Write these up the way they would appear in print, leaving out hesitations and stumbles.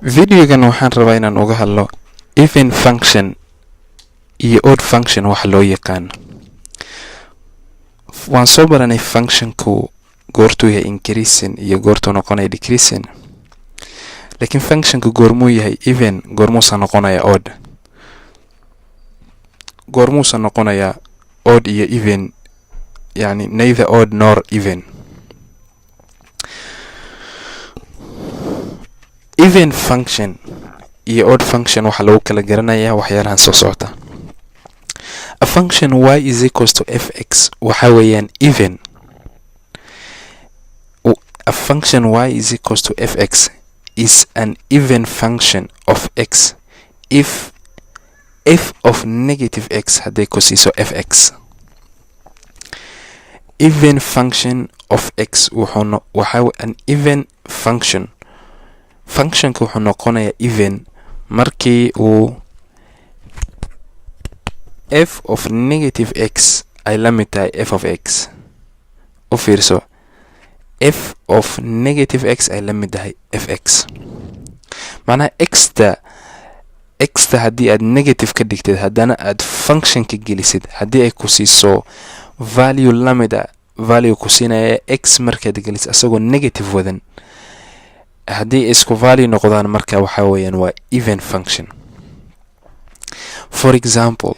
videogan waxaan rabaa inaan uga hadlo even function iyo odd function waxa loo yaqaan. waan soo baranay functionku goortuu yahay increasing iyo goortuu noqonaya decreasing, laakiin functionku goormuu yahay even, goormuusan noqonaya odd, goormuusan noqonaya odd iyo even, yani neither odd nor even. even function iyo odd function waxa lagu kala garanayaa waxyaalahan soo socota. A function y is equals to fx waxa weeyaan even. A function y is equals to fx is an even function of x if f of negative x hadday ku siiso fx. Even function of x waxa an even function functionka wuxuu noqonayaa even markii uu f of negative x ay la mid tahay f of x. u fiirso, f of negative x ay la mid tahay fx. macnaha xta haddii aad negative ka dhigtid haddana aad functionka gelisid, haddii ay ku siiso value la mid a value ku siinaya x markaad gelisid asagoo negative wadan, haddii isku value noqdaan marka waxa weeyaan waa even function. For example,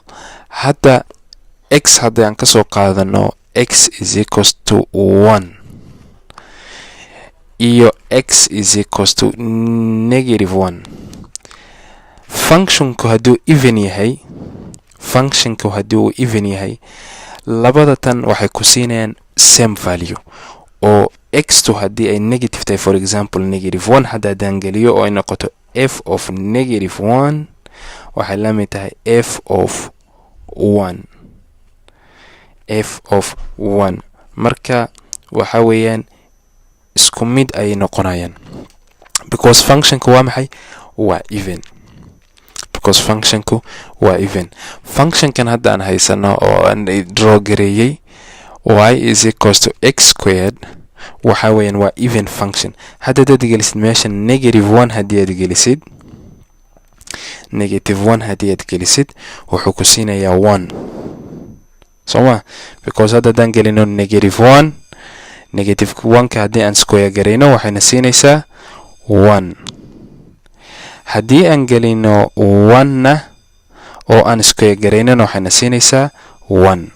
hadda x haddii aan kasoo qaadano x is equals to 1 iyo x is equals to negative 1. functionku hadduu even yahay labada tan waxay ku siinayaan same value, oo x2 haddii ay negative tahay, for example negative 1 haddaan geliyo oo ay noqoto f of negative 1 waxay la mid tahay f of 1. marka waxa weeyaan isku mid ay noqonayaan because functionku waa maxay? waa even. functionkan hadda aan haysano oo aan draw gareeyay y is equals to x squared waxa weeyaan waa even function. hadda dad gelisid meesha negative 1 haddii aad gelisid wuxuu ku siinayaa 1 sooma, because hadda haddaan gelino negative 1ka haddii aan square garayno waxayna siinaysaa 1. haddii aan gelino 1na oo aan square garaynana waxayna siinaysaa 1.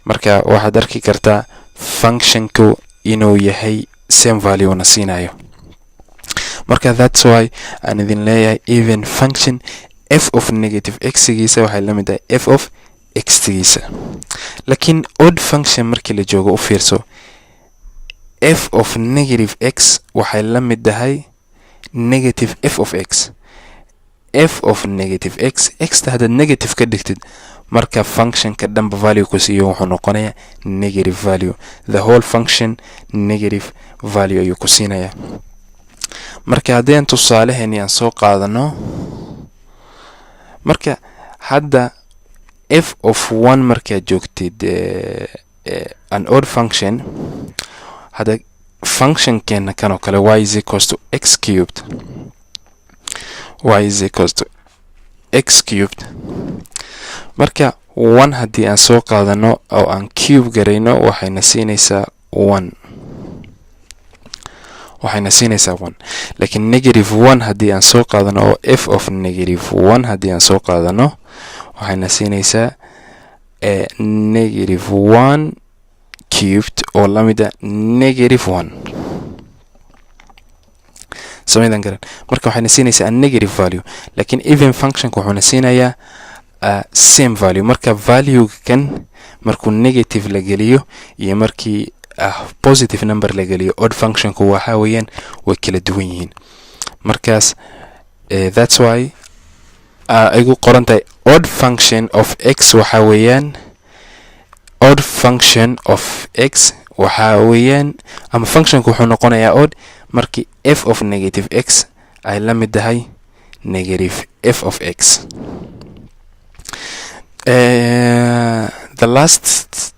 marka waxaad arki kartaa functionku inuu yahay same value na siinayo. marka that's why aan idin leeyahay even function f of negative x giisa waxay la mid tahay f of x giisa. laakiin odd function markii la joogo u fiirso, f of negative x waxay la mid tahay negative f of x. f of negative x xta haddaad negative ka dhigtid marka functionka dhanba value ku siiyo wuxuu noqonayaa negative value. the whole function negative value ayuu ku siinayaa. marka haddii aan tusaaleheeni aan soo qaadano, marka hadda f of 1 markaad joogtid an odd function, hadda functionkeena kanoo kale y is equals to x cubed. marka 1 haddii aan soo qaadano oo aan cube garayno waxayna siinaysaa 1. laakiin negative 1 haddii aan soo qaadano oo f of negative 1 haddii aan soo qaadano waxayna siinaysaa negative 1 cubed oo la mid a negative 1. samaydan garan, marka waxayna siinaysaa negative value, laakiin even functionka wuxuuna siinayaa same value. marka value kan markuu negative la geliyo iyo markii positive number la geliyo odd functionku waxa weeyaan way kala duwan yihiin. markaas that's why aygu qoran tahay odd function of x waxa weeyaan ama functionku wuxuu noqonayaa odd markii f of negative x ay la mid tahay negative f of x. the last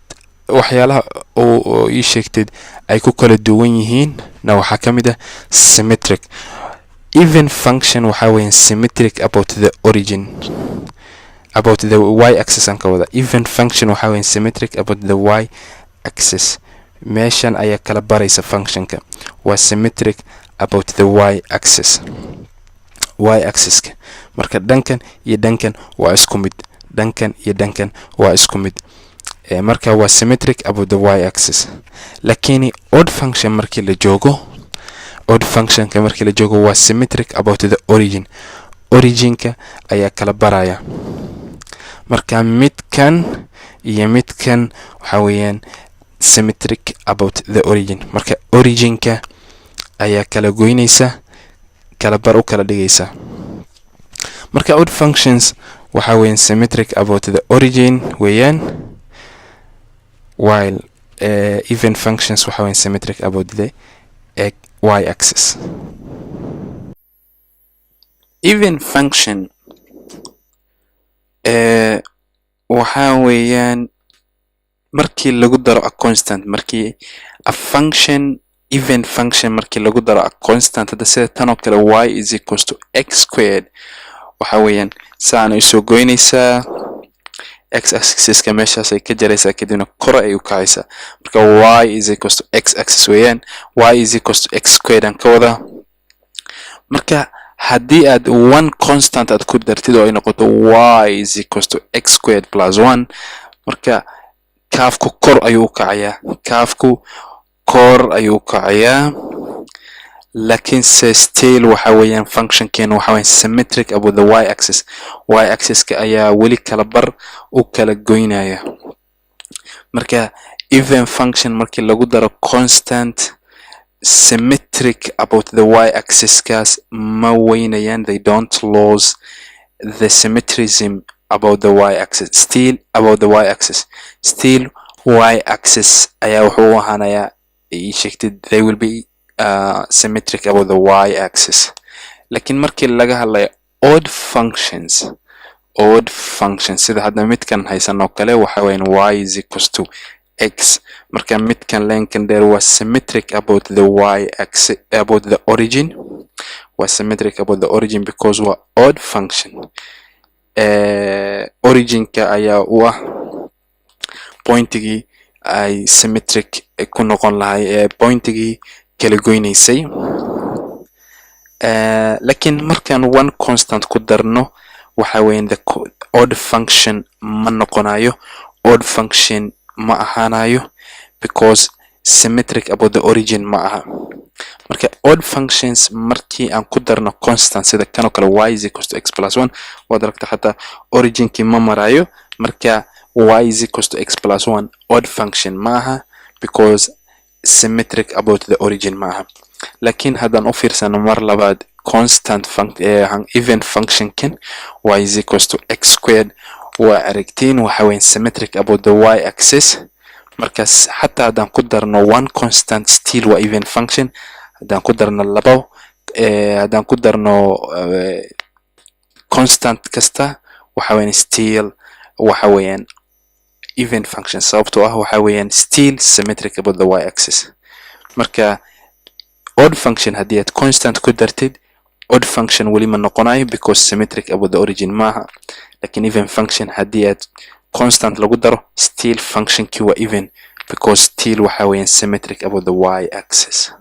waxyaalaha oo ii sheegtid ay ku kala duwan yihiin na waxaa ka mid ah symmetric. even function waxa weeyaan symmetric about the origin, about the y axis aan ka wada. even function waxa weeyaan symmetric about the y axis. meeshan ayaa kala baraysa functionka waa symmetric about the y axis, y axis-ka. marka dhankan iyo dhankan waa isku mid, dhankan iyo dhankan waa isku mid. marka waa symmetric about the y axis. lakini odd function markii la joogo, odd function ka markii la joogo waa symmetric about the origin, originka ayaa kala baraya. marka midkan iyo midkan waxa weeyaan symmetric about the origin. marka originka ayaa kala goynaysa, kala bar u kala dhigaysa. marka odd functions waxa weeyaan symmetric about the origin weeyaan, while even functions waxa weeyaan symmetric about the y axis. even function waxa weeyaan markii lagu daro a constant, markii a function even function markii lagu daro a constant, hada sida tan oo kale y is equals to x squared, waxa weeyaan saana isoo goynaysaa, x axis ka meeshaas ay ka jaraysaa kadibna kor ay u kacaysaa. marka y is equals to x axis weeyaan, y is equals to x squared aan ka wada. marka haddii aad one constant aad ku dartid oo ay noqoto y is equals to x squared plus 1, marka kaafku kor ayuu u kacayaa, kaafku kor ayuu u kacayaa. laakiin se still waxa weeyaan functionkeena waxa weeyaan symmetric about the y axis, y axis-ka ayaa weli kala bar u kala goynaya. marka even function markii lagu daro constant symmetric about the y axis kaas ma weynayaan, they don't lose the symmetrism about the y axis, still about the y axis, still y axis ayaa wuxuu ahaanayaa sheegtid they will be symmetric about the y axis. laakiin markii laga hadlayo odd functions, odd functions sida hadda midkan haysan oo kale waxa weeyaan y is equals to x, marka midkan lenkan dheer waa symmetric about the y axis, about the origin, waa symmetric about the origin because waa odd function. originka ayaa u ah pointigii ay symmetric ku noqon lahay, pointigii kala goynaysay. laakiin markaan one constant ku darno waxa weeyaan the odd function ma noqonayo, odd function ma ahaanayo because symmetric about the origin ma aha. marka odd functions markii aan ku darno constant sida kan oo kale y is equals to x plus 1, waad aragtaa xataa originkii ma marayo. marka y is equals to x plus 1 odd function ma aha because symmetric about the origin ma aha. laakiin haddaan u fiirsano mar labaad constant even function kan y is equals to x squared waa aragtiin waxa weeyaan symmetric about the y axis. markaas xataa haddaan ku darno one constant still waa even function, haddaan ku darno labo haddaan ku darno constant kasta waxa weeyaan still waxa weeyaan even function, sababtoo ah waxa weeyaan still symmetric about the y axis. marka odd function haddii aad constant ku dartid odd function weli ma noqonayo because symmetric about the origin maaha. laakiin even function haddii aad constant lagu daro still functionkii waa even because still waxa weeyaan symmetric about the y axis.